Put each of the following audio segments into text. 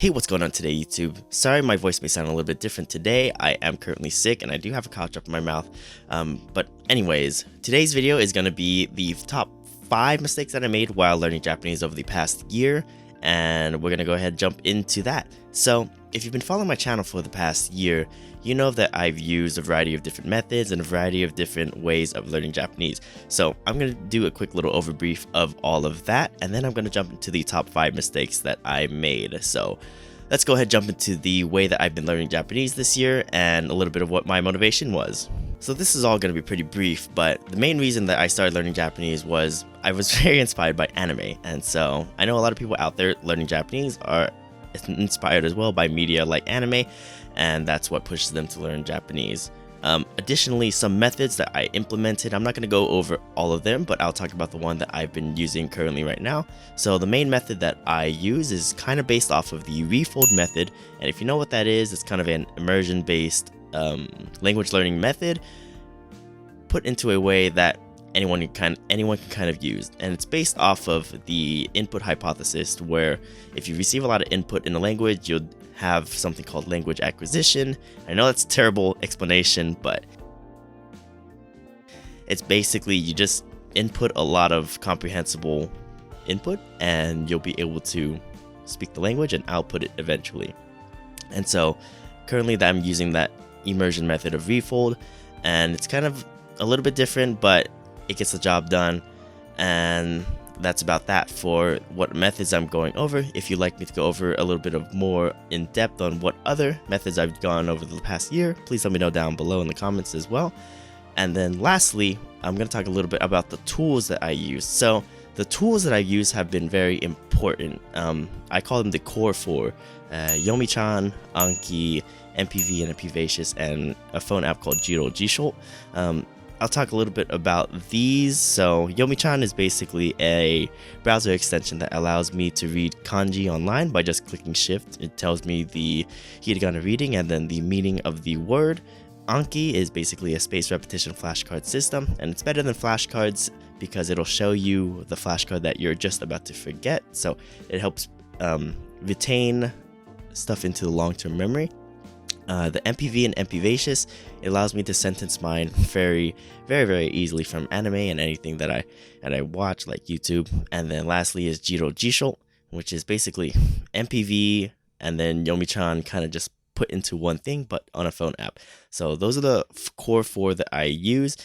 Hey, what's going on today, YouTube? Sorry, my voice may sound a little bit different today. I am currently sick and I do have a cough drop in my mouth. But anyways, today's video is going to be the top 5 mistakes that I made while learning Japanese over the past year. And we're going to go ahead and jump into that. So, if you've been following my channel for the past year, you know that I've used a variety of different methods and a variety of different ways of learning Japanese. So I'm going to do a quick little overbrief of all of that, and then I'm going to jump into the top 5 mistakes that I made. So let's go ahead and jump into the way that I've been learning Japanese this year and a little bit of what my motivation was. So this is all going to be pretty brief, but the main reason that I started learning Japanese was I was very inspired by anime. And so I know a lot of people out there learning Japanese are inspired as well by media like anime, and that's what pushes them to learn Japanese. Additionally, some methods that I implemented, I'm not going to go over all of them, but I'll talk about the one that I've been using currently right now. So the main method that I use is kind of based off of the Refold method, and if you know what that is, it's kind of an immersion based language learning method put into a way that anyone can kind of use, and it's based off of the input hypothesis, where if you receive a lot of input in a language, you'll have something called language acquisition. I know that's a terrible explanation, but it's basically you just input a lot of comprehensible input and you'll be able to speak the language and output it eventually. And so currently that I'm using that immersion method of Refold, and it's kind of a little bit different, but it gets the job done. And that's about that for what methods I'm going over. If you'd like me to go over a little bit of more in depth on what other methods I've gone over the past year, please let me know down below in the comments as well. And then lastly, I'm going to talk a little bit about the tools that I use. So the tools that I use have been very important. I call them the core four: Yomi-chan, Anki, MPV, and Pvacious, and a phone app called Jiro Jisho. I'll talk a little bit about these. So Yomi-chan is basically a browser extension that allows me to read kanji online by just clicking shift. It tells me the hiragana reading and then the meaning of the word. Anki is basically a spaced repetition flashcard system, and it's better than flashcards because it'll show you the flashcard that you're just about to forget. So it helps retain stuff into the long-term memory. The MPV and Pvacious, it allows me to sentence mine very easily from anime and anything that I watch, like YouTube. And then lastly is Jiro Jisho, which is basically MPV and then Yomi-chan kind of just put into one thing, but on a phone app. So those are the core 4 that I use.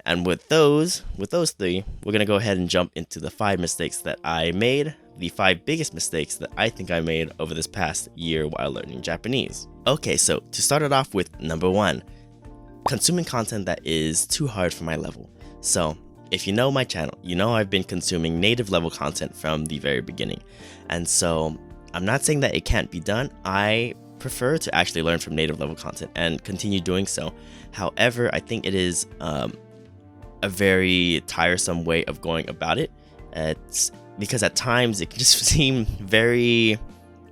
And with those 3, we're going to go ahead and jump into the 5 mistakes that I made, the 5 biggest mistakes that I think I made over this past year while learning Japanese. Okay, so to start it off with, number 1, consuming content that is too hard for my level. So if you know my channel, you know I've been consuming native level content from the very beginning. And so I'm not saying that it can't be done. I prefer to actually learn from native level content and continue doing so. However, I think it is a very tiresome way of going about it. It's because at times it can just seem very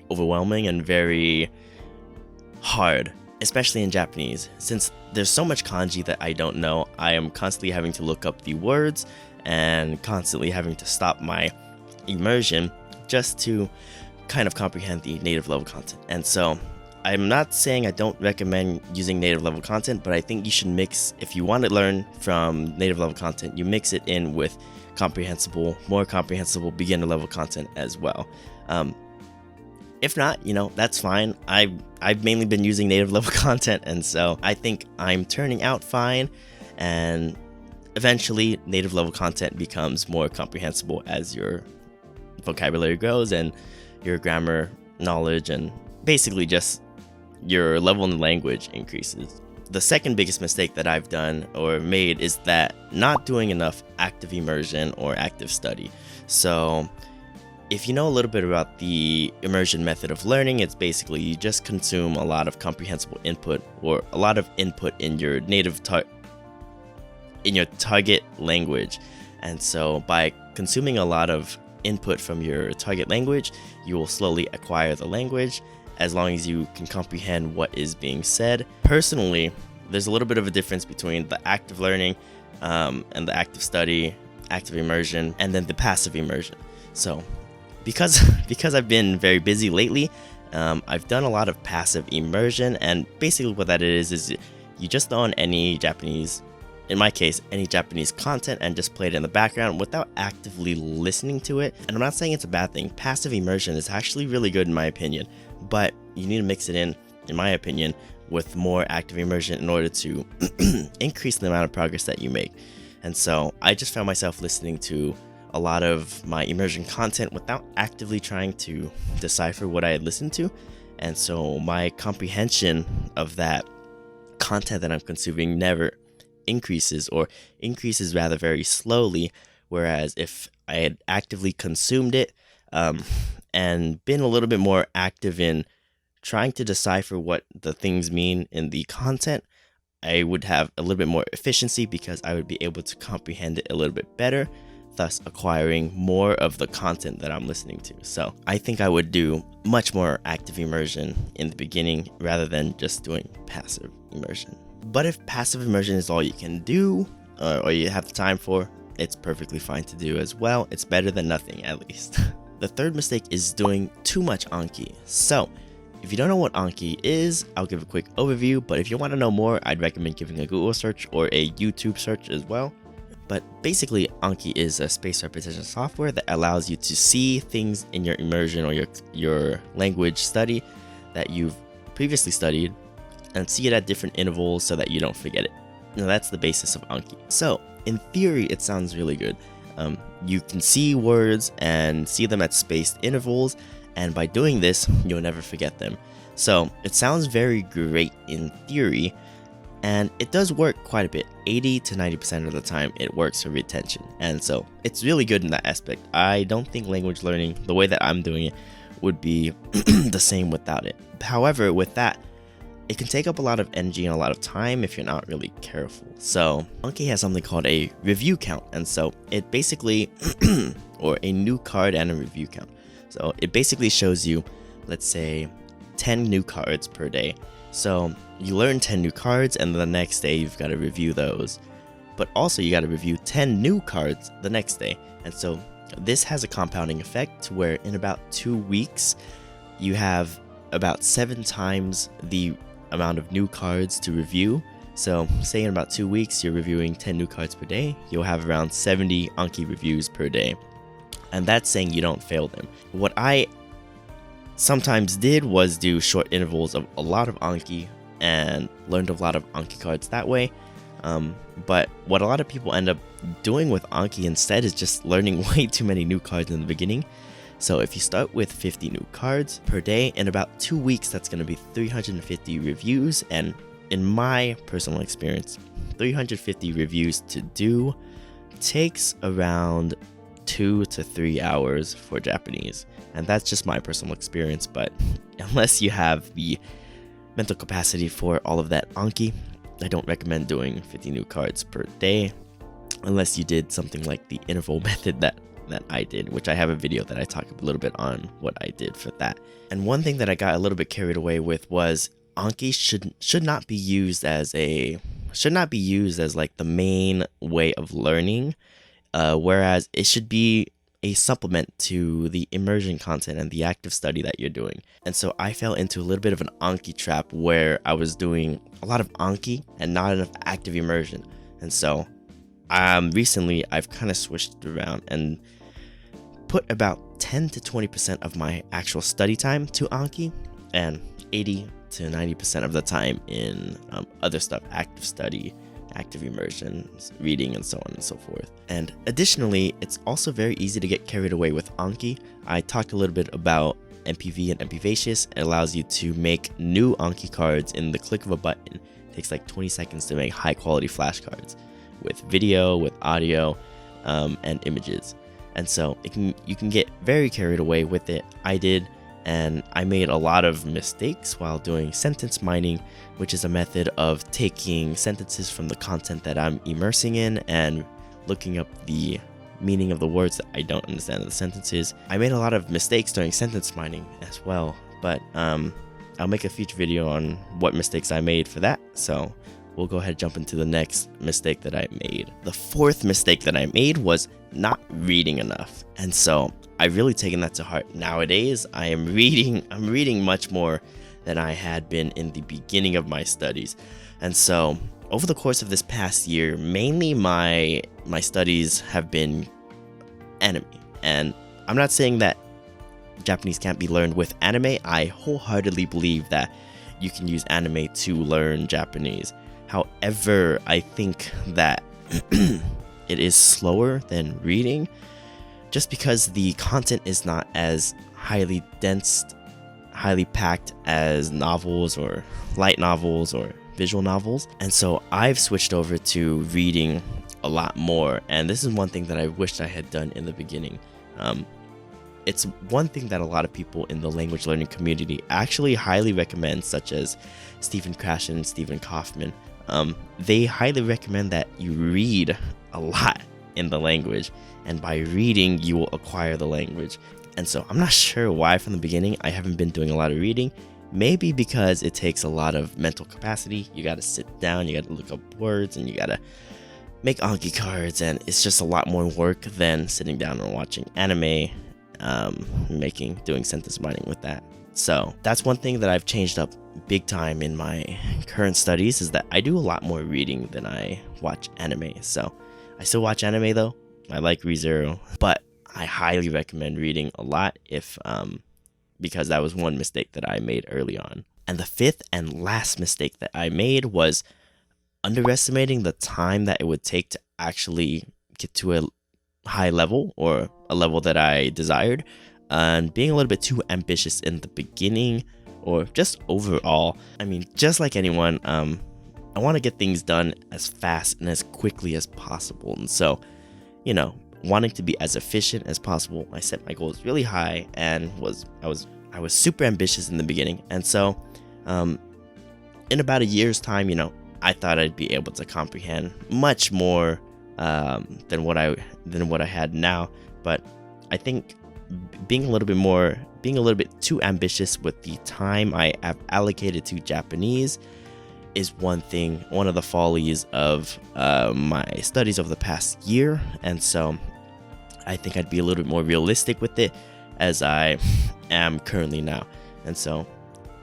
overwhelming and very hard, especially in Japanese. Since there's so much kanji that I don't know, I am constantly having to look up the words and constantly having to stop my immersion just to kind of comprehend the native level content. And so I'm not saying I don't recommend using native level content, but I think you should mix, if you want to learn from native level content, you mix it in with more comprehensible beginner level content as well. If not, that's fine. I've mainly been using native level content, and so I think I'm turning out fine, and eventually native level content becomes more comprehensible as your vocabulary grows and your grammar knowledge and basically just your level in the language increases. The second biggest mistake that I've done or made is that not doing enough active immersion or active study. So if you know a little bit about the immersion method of learning, it's basically you just consume a lot of comprehensible input or a lot of input in your target language. And so by consuming a lot of input from your target language, you will slowly acquire the language as long as you can comprehend what is being said. Personally, there's a little bit of a difference between the active learning and the active study, active immersion, and then the passive immersion. So because I've been very busy lately, I've done a lot of passive immersion, and basically what that is you just throw on any Japanese, in my case, any Japanese content and just play it in the background without actively listening to it. And I'm not saying it's a bad thing. Passive immersion is actually really good in my opinion, but you need to mix it in my opinion, with more active immersion in order to increase the amount of progress that you make. And so I just found myself listening to a lot of my immersion content without actively trying to decipher what I had listened to. And so my comprehension of that content that I'm consuming never increases, or increases rather very slowly. Whereas if I had actively consumed it and been a little bit more active in trying to decipher what the things mean in the content, I would have a little bit more efficiency because I would be able to comprehend it a little bit better, thus acquiring more of the content that I'm listening to. So I think I would do much more active immersion in the beginning rather than just doing passive immersion. But if passive immersion is all you can do, or you have the time for, it's perfectly fine to do as well. It's better than nothing, at least. The third mistake is doing too much Anki. So if you don't know what Anki is, I'll give a quick overview, but if you want to know more, I'd recommend giving a Google search or a YouTube search as well. But basically, Anki is a space repetition software that allows you to see things in your immersion or your language study that you've previously studied and see it at different intervals so that you don't forget it. Now that's the basis of Anki. So in theory, it sounds really good. You can see words and see them at spaced intervals, and by doing this, you'll never forget them. So it sounds very great in theory, and it does work quite a bit. 80 to 90% of the time, it works for retention. And so it's really good in that aspect. I don't think language learning, the way that I'm doing it, would be the same without it. However, with that, it can take up a lot of energy and a lot of time if you're not really careful. So Anki has something called a review count. And so it basically, or a new card and a review count. So it basically shows you, let's say, 10 new cards per day. So you learn 10 new cards, and the next day you've got to review those. But also you got to review 10 new cards the next day. And so this has a compounding effect to where in about 2 weeks, you have about 7 times the amount of new cards to review. So say in about 2 weeks, you're reviewing 10 new cards per day, you'll have around 70 Anki reviews per day. And that's saying you don't fail them. What I sometimes did was do short intervals of a lot of Anki and learned a lot of Anki cards that way. But what a lot of people end up doing with Anki instead is just learning way too many new cards in the beginning. So if you start with 50 new cards per day, in about 2 weeks, that's going to be 350 reviews. And in my personal experience, 350 reviews to do takes around 2 to 3 hours for Japanese. And that's just my personal experience, but unless you have the mental capacity for all of that Anki, I don't recommend doing 50 new cards per day unless you did something like the interval method that I did, which I have a video that I talk a little bit on what I did for that. And one thing that I got a little bit carried away with was Anki should not be used as like the main way of learning, whereas it should be a supplement to the immersion content and the active study that you're doing. And so I fell into a little bit of an Anki trap where I was doing a lot of Anki and not enough active immersion. And so recently I've kind of switched around and put about 10 to 20% of my actual study time to Anki and 80 to 90% of the time in other stuff, active study, active immersion, reading, and so on and so forth. And additionally, it's also very easy to get carried away with Anki. I talked a little bit about MPV and MPVacious. It allows you to make new Anki cards in the click of a button. It takes like 20 seconds to make high quality flashcards with video, with audio, and images. And so you can get very carried away with it. I did, and I made a lot of mistakes while doing sentence mining, which is a method of taking sentences from the content that I'm immersing in and looking up the meaning of the words that I don't understand in the sentences. I made a lot of mistakes during sentence mining as well, but I'll make a future video on what mistakes I made for that. So we'll go ahead and jump into the next mistake that I made. The fourth mistake that I made was not reading enough. And so I've really taken that to heart. Nowadays, I'm reading much more than I had been in the beginning of my studies. And so over the course of this past year, mainly my studies have been anime. And I'm not saying that Japanese can't be learned with anime. I wholeheartedly believe that you can use anime to learn Japanese. However, I think that it is slower than reading, just because the content is not as highly dense, highly packed as novels or light novels or visual novels. And so I've switched over to reading a lot more, and this is one thing that I wished I had done in the beginning. It's one thing that a lot of people in the language learning community actually highly recommend, such as Stephen Krashen and Stephen Kaufman. They highly recommend that you read a lot in the language, and by reading you will acquire the language. And so I'm not sure why from the beginning I haven't been doing a lot of reading. Maybe because it takes a lot of mental capacity. You gotta sit down, you gotta look up words, and you gotta make Anki cards, and it's just a lot more work than sitting down and watching anime, doing sentence mining with that. So that's one thing that I've changed up big time in my current studies, is that I do a lot more reading than I watch anime. So I still watch anime though. I like ReZero, but I highly recommend reading a lot because that was one mistake that I made early on. And the fifth and last mistake that I made was underestimating the time that it would take to actually get to a high level, or a level that I desired, and being a little bit too ambitious in the beginning, or just overall. I mean, just like anyone, I want to get things done as fast and as quickly as possible. And so, wanting to be as efficient as possible, I set my goals really high, and I was super ambitious in the beginning. And so, in about a year's time, I thought I'd be able to comprehend much more than what I had now. But I think being a little bit too ambitious with the time I have allocated to Japanese is one of the follies of my studies over the past year. And so I think I'd be a little bit more realistic with it, as I am currently now. And so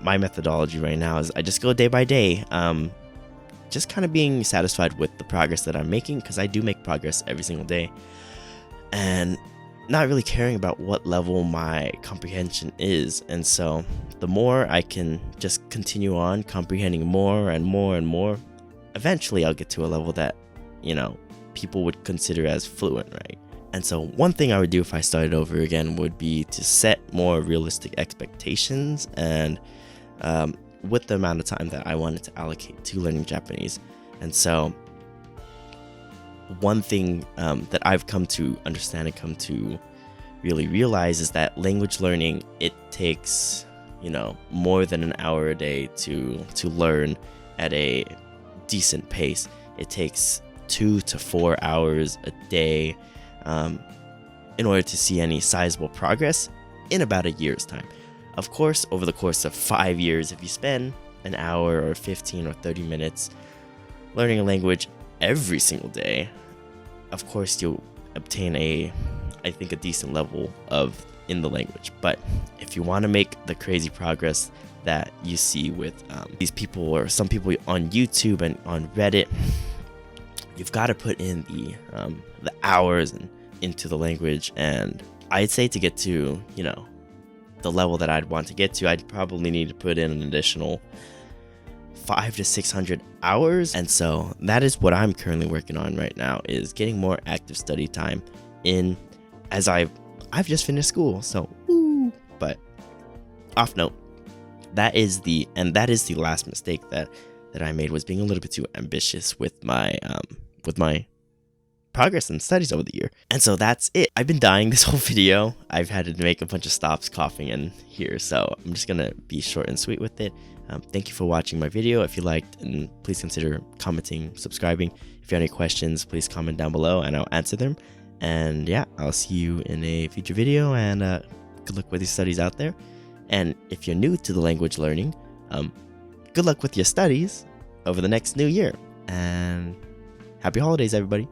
my methodology right now is I just go day by day, just kind of being satisfied with the progress that I'm making, because I do make progress every single day, and not really caring about what level my comprehension is. And so the more I can just continue on comprehending more and more and more, eventually I'll get to a level that, people would consider as fluent, right? And so one thing I would do if I started over again would be to set more realistic expectations, and with the amount of time that I wanted to allocate to learning Japanese. And so one thing that I've come to understand and come to really realize is that language learning, it takes, more than an hour a day to learn at a decent pace. It takes 2 to 4 hours a day in order to see any sizable progress in about a year's time. Of course, over the course of 5 years, if you spend an hour or 15 or 30 minutes learning a language every single day, of course you'll obtain a decent level in the language. But if you want to make the crazy progress that you see with these people, or some people on YouTube and on Reddit, you've got to put in the hours and into the language. And I'd say to get to the level that I'd want to get to, I'd probably need to put in an additional 500 to 600 hours. And so that is what I'm currently working on right now, is getting more active study time in, as I've just finished school. So woo. But off note, that is the last mistake that I made, was being a little bit too ambitious with my progress and studies over the year. And so that's it. I've been dying this whole video. I've had to make a bunch of stops coughing in here, so I'm just gonna be short and sweet with it. Thank you for watching my video. If you liked, and please consider commenting, subscribing. If you have any questions, please comment down below and I'll answer them. And yeah, I'll see you in a future video, and good luck with your studies out there. And if you're new to the language learning, good luck with your studies over the next new year, and happy holidays, everybody.